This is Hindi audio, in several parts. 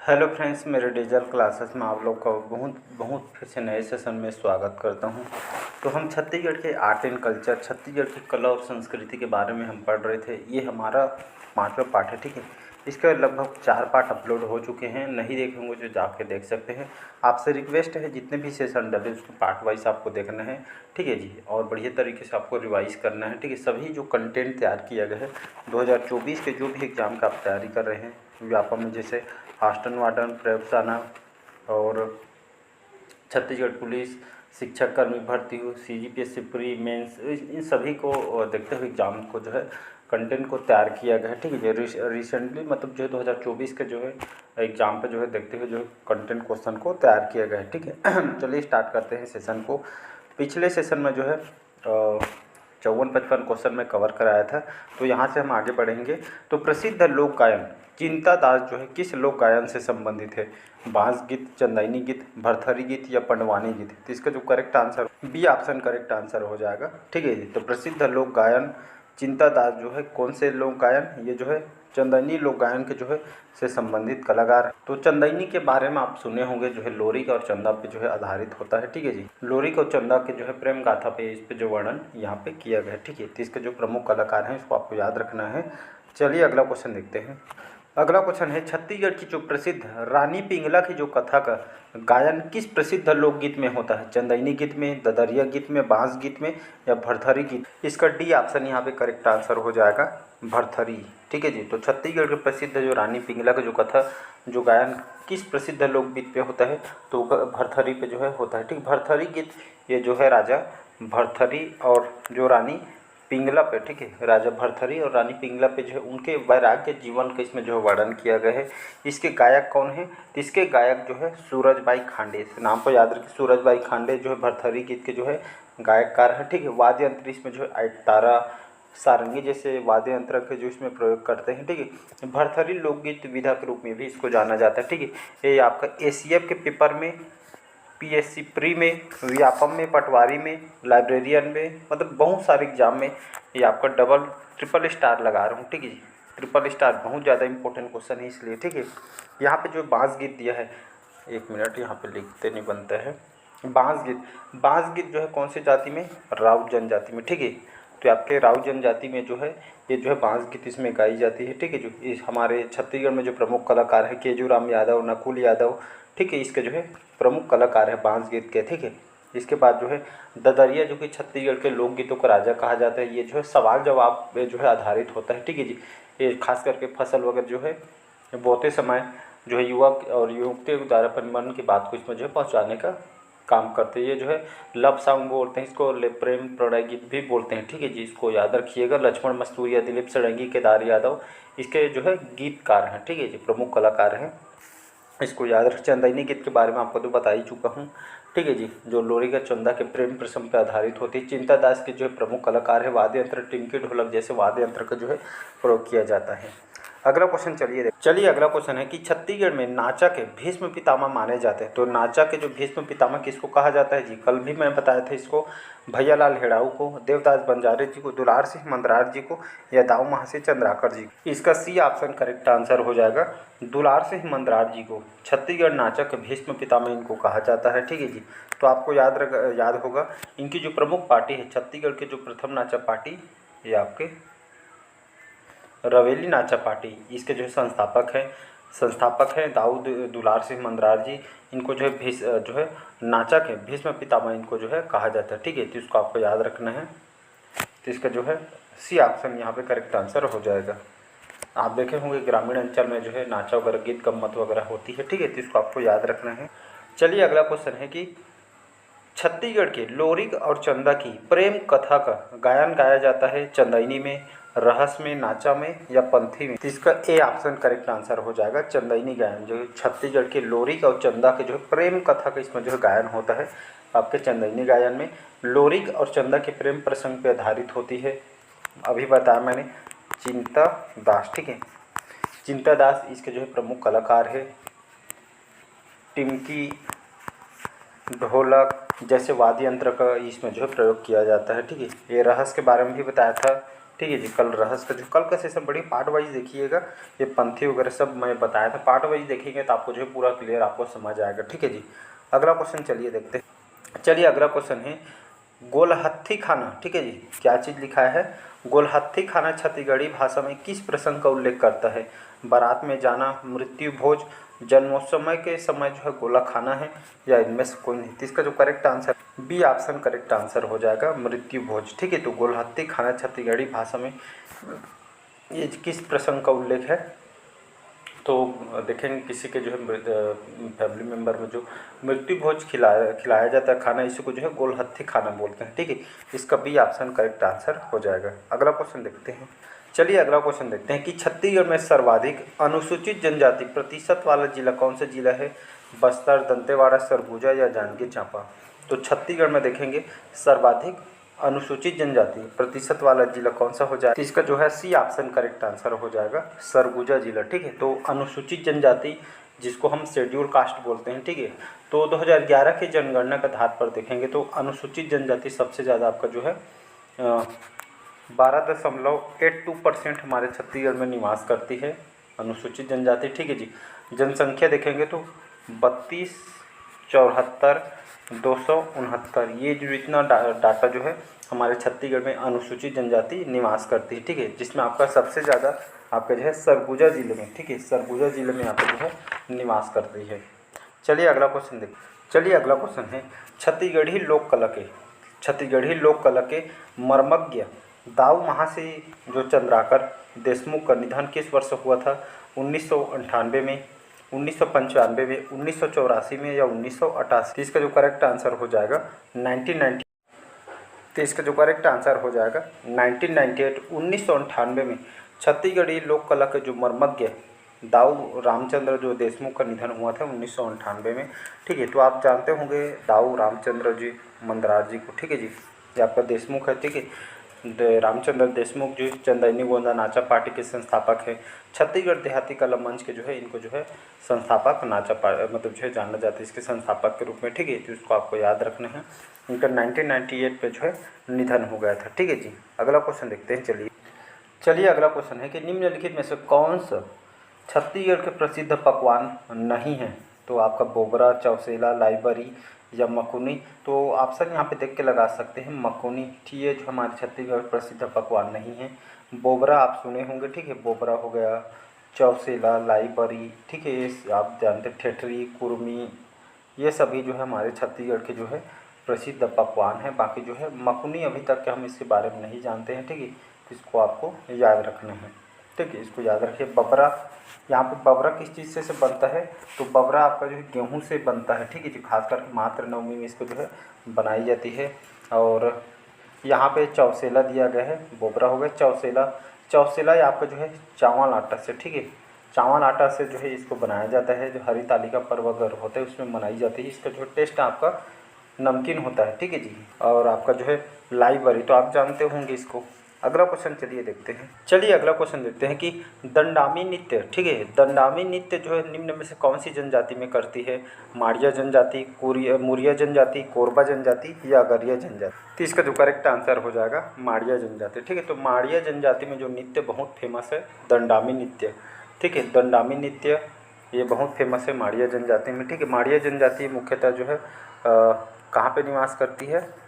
हेलो फ्रेंड्स, मेरे डिजिटल क्लासेस में आप लोग का बहुत बहुत फिर से नए सेशन में स्वागत करता हूं। तो हम छत्तीसगढ़ के आर्ट एंड कल्चर, छत्तीसगढ़ की कला और संस्कृति के बारे में हम पढ़ रहे थे। ये हमारा 5वां पार्ट है, ठीक है। इसके लगभग 4 पार्ट अपलोड हो चुके हैं, नहीं देखे होंगे जो जाके देख सकते हैं। आपसे रिक्वेस्ट है जितने भी सेशन डले उसको पार्ट वाइज आपको देखना है, ठीक है जी। और बढ़िया तरीके से आपको रिवाइज़ करना है, ठीक है। सभी जो कंटेंट तैयार किया गया है 2024 के जो भी एग्ज़ाम का आप तैयारी कर रहे हैं व्यापम में, जैसे हास्टन वार्डन, प्रयोगशाला और छत्तीसगढ़ पुलिस, शिक्षक कर्मी भर्ती हो, सीजीपीएससी प्री मेंस, इन सभी को देखते हुए एग्ज़ाम को जो है कंटेंट को तैयार किया गया है, ठीक है। जो रिसेंटली मतलब जो है 2024 के जो है एग्ज़ाम पे जो है देखते हुए जो है कंटेंट क्वेश्चन को तैयार किया गया है, ठीक है। चलिए स्टार्ट करते हैं सेशन को। पिछले सेशन में जो है 54-55 क्वेश्चन में कवर कराया था, तो यहाँ से हम आगे बढ़ेंगे। तो प्रसिद्ध लोक गायन चिंता दास जो है किस लोक गायन से संबंधित है? बांस गीत, चंदैनी गीत, भरथरी गीत या पंडवानी गीत? तो इसका जो correct answer B option correct answer हो जाएगा, ठीक है जी। तो प्रसिद्ध लोक गायन चिंता दास जो है कौन से लोक गायन, ये जो है चंदैनी लोक गायन के जो है से संबंधित कलाकार। तो चंदैनी के बारे में आप सुने होंगे, जो है लोरिक और चंदा पे जो है आधारित होता है, ठीक है जी। लोरिक और चंदा के जो है प्रेम गाथा पे इस पे जो वर्णन यहाँ पे किया गया है, ठीक है। तो इसके जो प्रमुख कलाकार हैं इसको आपको याद रखना है। चलिए अगला क्वेश्चन देखते हैं। अगला क्वेश्चन है, छत्तीसगढ़ की जो प्रसिद्ध रानी पिंगला की जो कथा का गायन किस प्रसिद्ध लोकगीत में होता है? चंदैनी गीत में, ददरिया गीत में, बांस गीत में या भरथरी गीत? इसका डी ऑप्शन यहाँ पे करेक्ट आंसर हो जाएगा, भरथरी, ठीक है जी। तो छत्तीसगढ़ के प्रसिद्ध जो रानी पिंगला का जो कथा जो गायन किस प्रसिद्ध लोकगीत पे होता है? तो भरथरी पे जो है होता है, ठीक। भरथरी गीत ये जो है राजा भरथरी और जो रानी पिंगला पे, ठीक है, राजा भरथरी और रानी पिंगला पे जो है उनके वैराग्य जीवन का इसमें जो है वर्णन किया गया है। इसके गायक कौन है? तो इसके गायक जो है सूरजबाई खांडे, इस नाम को याद रखिए। सूरजबाई खांडे जो है भरथरी गीत के जो है गायककार है, ठीक है। वाद्य यंत्र इसमें जो है तारा, सारंगी जैसे वाद्य यंत्र के जो इसमें प्रयोग करते हैं, ठीक है। भरथरी लोकगीत विधा के रूप में भी इसको जाना जाता है, ठीक है। ये आपका एसीएफ के पेपर में, पीएससी प्री में, व्यापम में, पटवारी में, लाइब्रेरियन में, मतलब बहुत सारे एग्जाम में ये आपका डबल ट्रिपल स्टार लगा रहा हूँ, ठीक है जी। ट्रिपल स्टार बहुत ज़्यादा इंपॉर्टेंट क्वेश्चन है इसलिए, ठीक है। यहाँ पे जो बांस गीत दिया है, एक मिनट यहाँ पे लिखते नहीं बनता है। बांस गीत जो है कौन सी जाति में? राउत जनजाति में, ठीक है। तो आपके राउत जनजाति में जो है ये जो है बांस गीत इसमें गाई जाती है, ठीक है। जो इस हमारे छत्तीसगढ़ में जो प्रमुख कलाकार है केजूराम यादव, नकुल यादव, ठीक है, इसके जो है प्रमुख कलाकार है बांस गीत के, ठीक है। इसके बाद जो है ददरिया जो कि छत्तीसगढ़ के लोकगीतों का राजा कहा जाता है। ये जो है सवाल जवाब पे जो है आधारित होता है, ठीक है जी। ये खास करके फसल वगैरह जो है बोते समय जो है युवक और युवतियों के द्वारा अपने मन की बात को इसमें जो है पहुँचाने का काम करते हैं। ये जो है लव सॉन्ग बोलते हैं इसको, प्रेम प्रणय गीत भी बोलते हैं, ठीक है जी। इसको याद रखिएगा। लक्ष्मण मस्तूरिया, दिलीप सड़ंगी, केदार यादव इसके जो है गीतकार हैं, ठीक है जी, प्रमुख कलाकार हैं। इसको याद रख। चंदैनी गीत के बारे में आपको तो बता ही चुका हूँ, ठीक है जी। जो लोरिका चंदा के प्रेम प्रसंग पर आधारित होती है। चिंता दास के जो है प्रमुख कलाकार है। वाद्य यंत्र टिमकी, ढोलक जैसे वाद्य यंत्र का जो है प्रयोग किया जाता है। अगला क्वेश्चन चलिए अगला क्वेश्चन है कि छत्तीसगढ़ में नाचा के भीष्म पितामह माने जाते हैं। तो नाचा के जो भीष्म पितामह किसको कहा जाता है जी? कल भी मैं बताया था इसको, भैयालाल हेड़ाऊ को, देवदास बंजारे जी को, दुलार सिंह मंदरार जी को या दाऊ महाशय चंद्राकर जी को? इसका सी ऑप्शन करेक्ट आंसर हो जाएगा, दुलार सिंह मंदरार जी को छत्तीसगढ़ नाचा के भीष्म पितामह इनको कहा जाता है, ठीक है जी। तो आपको याद होगा इनकी जो प्रमुख पार्टी है छत्तीसगढ़ के जो प्रथम नाचा पार्टी, ये आपके रवेली नाचा पार्टी, इसके जो है संस्थापक हैं दाऊद दुलार सिंह मंदरार जी। इनको जो है जो है नाचा के भीष्म पितामह इनको जो है कहा जाता है, ठीक है। तो इसको आपको याद रखना है। तो इसका जो है सी ऑप्शन यहाँ पे करेक्ट आंसर हो जाएगा। आप देखे होंगे ग्रामीण अंचल में जो है नाचा वगैरह गीत गम्मत वगैरह होती है, ठीक है। तो इसको आपको याद रखना है। चलिए अगला क्वेश्चन है कि छत्तीसगढ़ के लोरिक और चंदा की प्रेम कथा का गायन गाया जाता है चंदैनी में, रहस में, नाचा में या पंथी में? तो इसका ए ऑप्शन करेक्ट आंसर हो जाएगा, चंदैनी गायन। जो छत्तीसगढ़ के लोरिक और चंदा के जो है प्रेम कथा का इसमें जो है गायन होता है आपके चंदैनी गायन में। लोरिक और चंदा के प्रेम प्रसंग पर आधारित होती है, अभी बताया मैंने, चिंता दास, ठीक है। चिंता दास इसके जो है प्रमुख कलाकार है। टिमकी, ढोलक जैसे वाद्य यंत्र का इसमें जो है प्रयोग किया जाता है, ठीक है। ये रहस्य के बारे में भी बताया था, ठीक है जी। कल रहस्य का जो कल का सेशन बड़ी पार्ट वाइज देखिएगा, ये पंथी वगैरह सब मैं बताया था, पार्ट वाइज देखेंगे तो आपको जो है पूरा क्लियर आपको समझ आएगा। ठीक है जी। अगला क्वेश्चन चलिए देखते हैं। चलिए अगला क्वेश्चन है गोलहत्थी खाना। ठीक है जी, क्या चीज़ लिखा है? गोलहत्थी खाना छत्तीसगढ़ी भाषा में किस प्रसंग का उल्लेख करता है? बारात में जाना, मृत्यु भोज, जन्मोत्सव के समय जो है गोला खाना है, या इनमें से कोई नहीं? तो इसका जो correct answer B option correct answer हो जाएगा, मृत्यु भोज। ठीक है, तो गोलहत्ती खाना छत्तीसगढ़ी भाषा में ये किस प्रसंग का उल्लेख है? तो देखेंगे किसी के जो है फैमिली मेम्बर में जो मृत्यु भोज खिलाया जाता है खाना, इसी को जो है गोलहत्थी खाना बोलते हैं। ठीक है, इसका बी ऑप्शन करेक्ट आंसर हो जाएगा। अगला क्वेश्चन देखते हैं। चलिए अगला क्वेश्चन देखते हैं कि छत्तीसगढ़ में सर्वाधिक अनुसूचित जनजाति प्रतिशत वाला जिला कौन सा जिला है? बस्तर, दंतेवाड़ा, सरगुजा या जांजगीर चांपा? तो छत्तीसगढ़ में देखेंगे सर्वाधिक अनुसूचित जनजाति प्रतिशत वाला जिला कौन सा हो जाएगा? इसका जो है सी ऑप्शन करेक्ट आंसर हो जाएगा, सरगुजा जिला। ठीक है, तो अनुसूचित जनजाति जिसको हम शेड्यूल कास्ट बोलते हैं। ठीक है, तो 2011 की जनगणना के आधार पर देखेंगे तो अनुसूचित जनजाति सबसे ज़्यादा आपका जो है 12.82% हमारे छत्तीसगढ़ में निवास करती है अनुसूचित जनजाति। ठीक है जी। जनसंख्या देखेंगे तो 32,74,269, ये जो इतना डाटा जो है हमारे छत्तीसगढ़ में अनुसूचित जनजाति निवास करती है। ठीक है, जिसमें आपका सबसे ज़्यादा आपका जो है सरगुजा जिले में, ठीक है, सरगुजा जिले में आपका जो है निवास करती है। चलिए अगला क्वेश्चन देखिए। चलिए अगला क्वेश्चन है छत्तीसगढ़ी लोक कला के मर्मज्ञ दाऊ महाशय जो चंद्राकर देशमुख का निधन किस वर्ष हुआ था? 1998 में, 1995 में, 1984 में या 1988? इसका जो करेक्ट आंसर हो जाएगा 1990। तो इसका जो करेक्ट आंसर हो जाएगा 1998, 1998 में छत्तीसगढ़ी लोक कला के जो मर्मज्ञ दाऊ रामचंद्र जो देशमुख का निधन हुआ था 1998 में। ठीक है, तो आप जानते होंगे दाऊ रामचंद्र जी मंदरार जी को। ठीक है जी, ये आपका देशमुख है। ठीक है, रामचंद्र देशमुख जी चंदैनी गोंदा नाचा पार्टी के संस्थापक है। छत्तीसगढ़ देहाती कला मंच के जो है इनको जो है संस्थापक मतलब जो है जाना जाता है इसके संस्थापक के रूप में। ठीक है, तो इसको आपको याद रखना है। इनका 1998 पे जो है निधन हो गया था। ठीक है जी। अगला क्वेश्चन देखते हैं। चलिए अगला क्वेश्चन है कि निम्नलिखित में से कौन सा छत्तीसगढ़ के प्रसिद्ध पकवान नहीं है? तो आपका बोबरा, चौसेला, लाइबरी या मकुनी? तो ऑप्शन यहाँ पे देख के लगा सकते हैं मकुनी। ठीक है, जो हमारे छत्तीसगढ़ प्रसिद्ध पकवान नहीं है। बोबरा आप सुने होंगे। ठीक है, बोबरा हो गया, चौसेला, लाइबरी, ठीक है, ये आप जानते हैं, ठेठरी, कुर्मी, ये सभी जो है हमारे छत्तीसगढ़ के जो है प्रसिद्ध पकवान हैं। बाकी जो है मकुनी अभी तक के हम इसके बारे में नहीं जानते हैं। ठीक है, तो इसको आपको याद रखना है। ठीक है, इसको याद रखिए। बबरा, यहाँ पे बबरा किस चीज़ से बनता है? तो बबरा आपका जो है गेहूँ से बनता है। ठीक है जी, खासकर मात्र नवमी में इसको जो है बनाई जाती है। और यहाँ पे चौसेला दिया गया है, बोबरा हो गया, चौसेला ये आपका जो है चावल आटा से, ठीक है, चावल आटा से जो है इसको बनाया जाता है। जो हरितालिका पर्व अगर होता है उसमें बनाई जाती है। इसका जो टेस्ट आपका नमकीन होता है। ठीक है जी। और आपका जो है लाइबरी तो आप जानते होंगे इसको। अगला क्वेश्चन चलिए देखते हैं। चलिए अगला क्वेश्चन देखते हैं कि दंडामी नृत्य, ठीक है, दंडामी नृत्य जो है निम्न में से कौन सी जनजाति में करती है? माड़िया जनजाति, मुरिया जनजाति, कोरबा जनजाति या अगरिया जनजाति? तो इसका जो करेक्ट आंसर हो जाएगा माड़िया जनजाति। ठीक है, तो माड़िया जनजाति में जो नृत्य बहुत फेमस है दंडामी नृत्य। ठीक है, दंडामी नृत्य ये बहुत फेमस है माड़िया जनजाति में। ठीक है, माड़िया जनजाति मुख्यतः जो है कहाँ पे निवास करती है?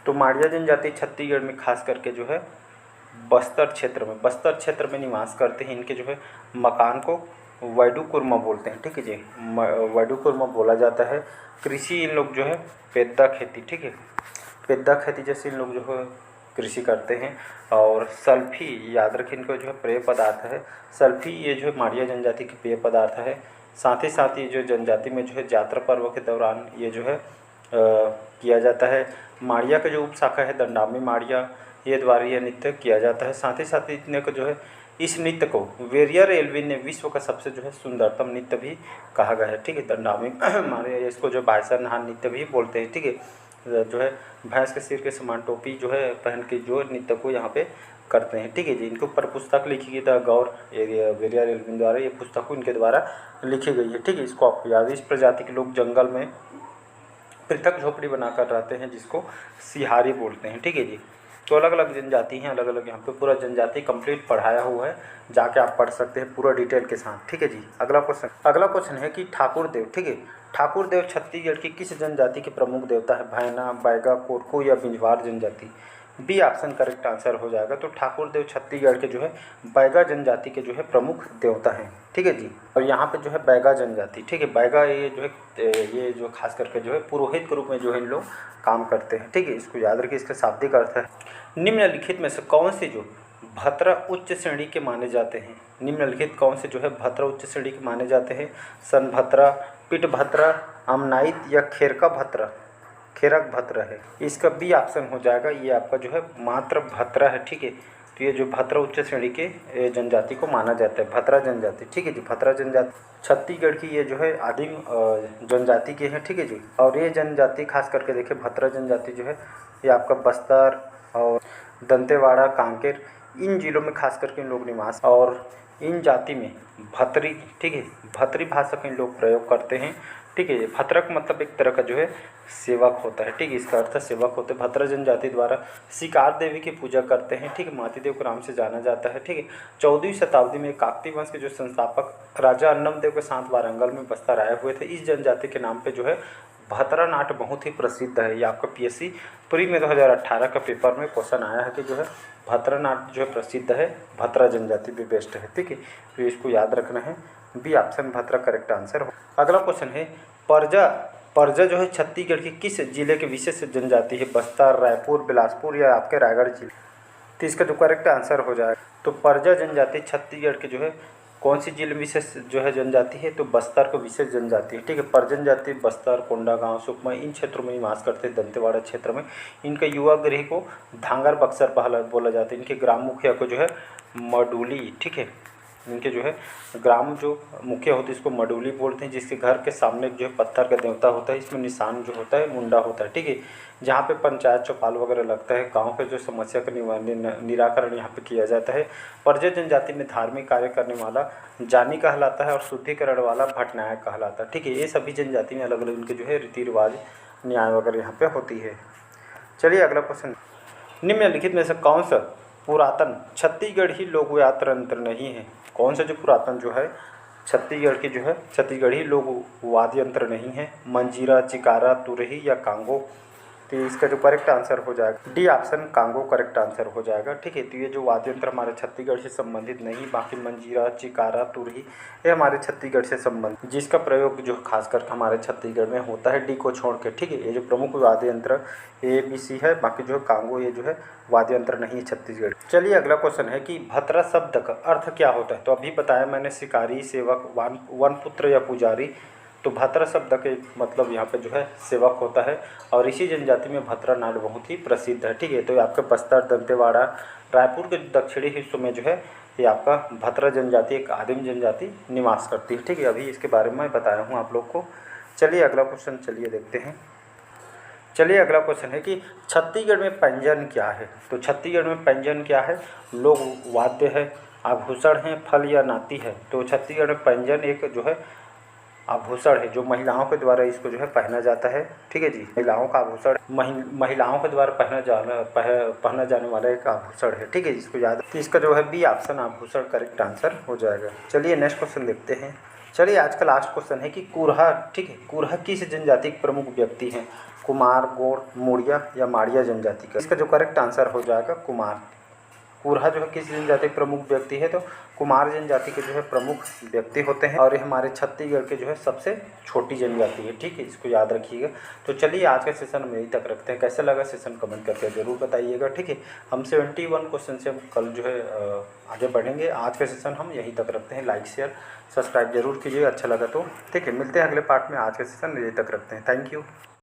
तो माड़िया जनजाति छत्तीसगढ़ में खास करके जो है बस्तर क्षेत्र में निवास करते हैं। इनके जो है मकान को वैडू कुर्मा बोलते हैं। ठीक है जी, वैडू कुर्मा बोला जाता है। कृषि इन लोग जो है पेद्दा खेती, ठीक है, पेद्दा खेती जैसे इन लोग जो है कृषि करते हैं। और सल्फी याद रखें, इनको जो है पेय पदार्थ है सल्फी, ये जो है माड़िया जनजाति की पेय पदार्थ है। साथ ही ये जो जनजाति में जो है जात्रा पर्व के दौरान ये जो है किया जाता है। माड़िया का जो उपशाखा है दंडामी माड़िया, ये द्वारा यह नृत्य किया जाता है। साथ ही इतने को जो है इस नृत्य को वेरियर एल्विन ने विश्व का सबसे जो है सुंदरतम नृत्य भी कहा गया है। ठीक है, दंडामी माड़िया, इसको जो बायसा नहान नृत्य भी बोलते हैं। ठीक है, जो है भैंस के सिर के समान टोपी जो है पहन के जो नृत्य को यहाँ पे करते हैं। ठीक है जी, इनके ऊपर पुस्तक लिखी गई था गौर वेरियर एल्विन द्वारा, ये पुस्तक इनके द्वारा लिखी गई है। ठीक है, इसको आपको याद है। इस प्रजाति के लोग जंगल में पृथक झोपड़ी बनाकर रहते हैं जिसको सिहारी बोलते हैं। ठीक है जी। तो अलग अलग जनजाति हैं, अलग अलग यहाँ पे पूरा जनजाति कंप्लीट पढ़ाया हुआ है, जाके आप पढ़ सकते हैं पूरा डिटेल के साथ। ठीक है जी। अगला क्वेश्चन है कि ठाकुर देव, ठीक है, ठाकुर देव छत्तीसगढ़ की किस जनजाति के प्रमुख देवता है? भैना, बैगा, कोरकू या बिंजवार जनजाति? बी ऑप्शन करेक्ट आंसर हो जाएगा। तो ठाकुर देव छत्तीसगढ़ के जो है बैगा जनजाति के जो है प्रमुख देवता हैं। ठीक है जी। और यहाँ पे जो है बैगा जनजाति, ठीक है, बैगा ये जो है ये जो खास करके जो है पुरोहित के रूप में जो है इन लोग काम करते हैं। ठीक है, इसको याद रखिए, इसका शाब्दिक अर्थ है। निम्नलिखित में से कौन से जो भत्रा उच्च श्रेणी के माने जाते हैं? निम्नलिखित कौन से जो है भत्रा उच्च श्रेणी के माने जाते हैं? सनभत्रा, पिट भत्रा, अमनाइत या खेरका भत्रा? खेरक भत्रा है, इसका बी ऑप्शन हो जाएगा। ये आपका जो है मात्र भत्रा है। ठीक है, तो ये जो भत्रा उच्च श्रेणी के जनजाति को माना जाता है, भत्रा जनजाति। ठीक है जी। भत्रा जनजाति छत्तीसगढ़ की ये जो है आदिम जनजाति के हैं। ठीक है जी। और ये जनजाति खास करके देखिए, भत्रा जनजाति जो है ये आपका बस्तर और दंतेवाड़ा, कांकेर, इन जिलों में खास करके इन लोग निवास, और इन जाति में भतरी, ठीक है, भतरी भाषा का इन लोग प्रयोग करते हैं। ठीक है, भत्रक मतलब एक तरह का जो है सेवक होता है। ठीक है, इसका अर्थ सेवक होते हैं। भत्रा जनजाति द्वारा शिकार देवी की पूजा करते हैं। ठीक है, मातीदेव के नाम से जाना जाता है। ठीक है, 14वीं शताब्दी में काकतीय वंश के जो संस्थापक राजा अन्नमदेव के साथ वारंगल में बस्तर आए हुए थे। इस जनजाति के नाम पे जो है भतरा नाट बहुत ही प्रसिद्ध है। ये आपका पीएससी प्री में 2018 का पेपर में क्वेश्चन आया है कि जो है भतरा नाट जो है प्रसिद्ध है, भतरा जनजाति भी बेस्ट है। ठीक है, तो इसको याद रखना है। बी ऑप्शन भतरा करेक्ट आंसर हो। अगला क्वेश्चन है परजा। परजा जो है छत्तीसगढ़ के किस जिले के विशेष जनजाति है? बस्तर, रायपुर, बिलासपुर या आपके रायगढ़ जिले? तो इसका जो करेक्ट आंसर हो जाएगा, तो परजा जनजाति छत्तीसगढ़ के जो है कौन सी जिले विशेष जो है जनजाति है? तो बस्तर को विशेष जनजाति है। ठीक है, परजन जाति बस्तर, कोंडागांव, सुकमा इन क्षेत्रों में निवास करते हैं, दंतेवाड़ा क्षेत्र में। इनके युवा गृह को धांगर बक्सर बोला जाता है। इनके ग्राम मुखिया को जो है मडूली, ठीक है, इनके जो है ग्राम जो मुखिया होते हैं इसको मडूली बोलते हैं, जिसके घर के सामने जो है पत्थर का देवता होता है। इसमें निशान जो होता है मुंडा होता है। ठीक है, जहाँ पे पंचायत चौपाल वगैरह लगता है, गांव के जो समस्या का निराकरण यहाँ पे किया जाता है। परजा जनजाति में धार्मिक कार्य करने वाला जानी कहलाता है और शुद्धिकरण वाला भटनायक कहलाता है। ठीक है, ये सभी जनजाति में अलग अलग इनके जो है रीति रिवाज न्याय वगैरह यहाँ पे होती है। चलिए अगला क्वेश्चन, निम्नलिखित में से कौन सा पुरातन छत्तीसगढ़ी लोकवाद्य यंत्र नहीं है? कौन सा जो पुरातन जो है छत्तीसगढ़ की जो है छत्तीसगढ़ी लोक वाद्य यंत्र नहीं है? मंजीरा, चिकारा, तुरही या कांगो? तो इसका जो करेक्ट आंसर हो जाएगा D option Congo correct answer हो जाएगा। ठीक है, तो ये जो वाद्य यंत्र हमारे छत्तीसगढ़ से संबंधित नहीं, बाकी मंजीरा, चिकारा, तुरही ये हमारे छत्तीसगढ़ से संबंधित, जिसका प्रयोग जो खासकर हमारे छत्तीसगढ़ में होता है डी को छोड़ के। ठीक है, ये जो प्रमुख वाद्य यंत्र ABC है, बाकी जो कांगो ये जो है वाद्य यंत्र नहीं है छत्तीसगढ़। चलिए अगला क्वेश्चन है कि भतरा शब्द का अर्थ क्या होता है? तो अभी बताया मैंने, शिकारी, सेवक, वनपुत्र या पुजारी। तो भतरा शब्द के मतलब यहाँ पे जो है सेवक होता है, और इसी जनजाति में भतरा नाट बहुत ही प्रसिद्ध है। ठीक है, तो आपके बस्तर, दंतेवाड़ा, रायपुर के दक्षिणी हिस्सों में जो है ये आपका भतरा जनजाति एक आदिम जनजाति निवास करती है। ठीक है, अभी इसके बारे में बताया हूँ आप लोग को। चलिए अगला क्वेश्चन चलिए देखते हैं। चलिए अगला क्वेश्चन है कि छत्तीसगढ़ में व्यंजन क्या है? तो छत्तीसगढ़ में व्यंजन क्या है? लोक वाद्य है, आभूषण है, फल या नाती है? तो छत्तीसगढ़ में व्यंजन एक जो है आभूषण है, जो महिलाओं के द्वारा इसको जो है पहना जाता है। ठीक है जी, महिलाओं का आभूषण, महिलाओं के द्वारा पहना जाने वाला एक आभूषण है। ठीक है, इसको याद, तो इसका जो है बी ऑप्शन आभूषण करेक्ट आंसर हो जाएगा। चलिए नेक्स्ट क्वेश्चन देखते हैं। चलिए आज का लास्ट क्वेश्चन है कि कुरहा, ठीक है, कुरहा किस जनजाति के प्रमुख व्यक्ति हैं? कुमार, गोंड, मुड़िया या माड़िया जनजाति का? इसका जो करेक्ट आंसर हो जाएगा कुमार। कुरहा जो है किस जनजाति के प्रमुख व्यक्ति है? तो कुमार जनजाति के जो है प्रमुख व्यक्ति होते हैं, और ये हमारे छत्तीसगढ़ के जो है सबसे छोटी जनजाति है। ठीक है, इसको याद रखिएगा। तो चलिए आज के सेशन में यही तक रखते हैं। कैसा लगा सेशन कमेंट करके ज़रूर बताइएगा। ठीक है, हम 71 क्वेश्चन से हम कल जो है आगे बढ़ेंगे। आज के सेशन हम यहीं तक रखते हैं। लाइक, शेयर, सब्सक्राइब जरूर कीजिएगा अच्छा लगा तो। ठीक है, मिलते हैं अगले पार्ट में। आज के सेशन यहीं तक रखते हैं। Thank you.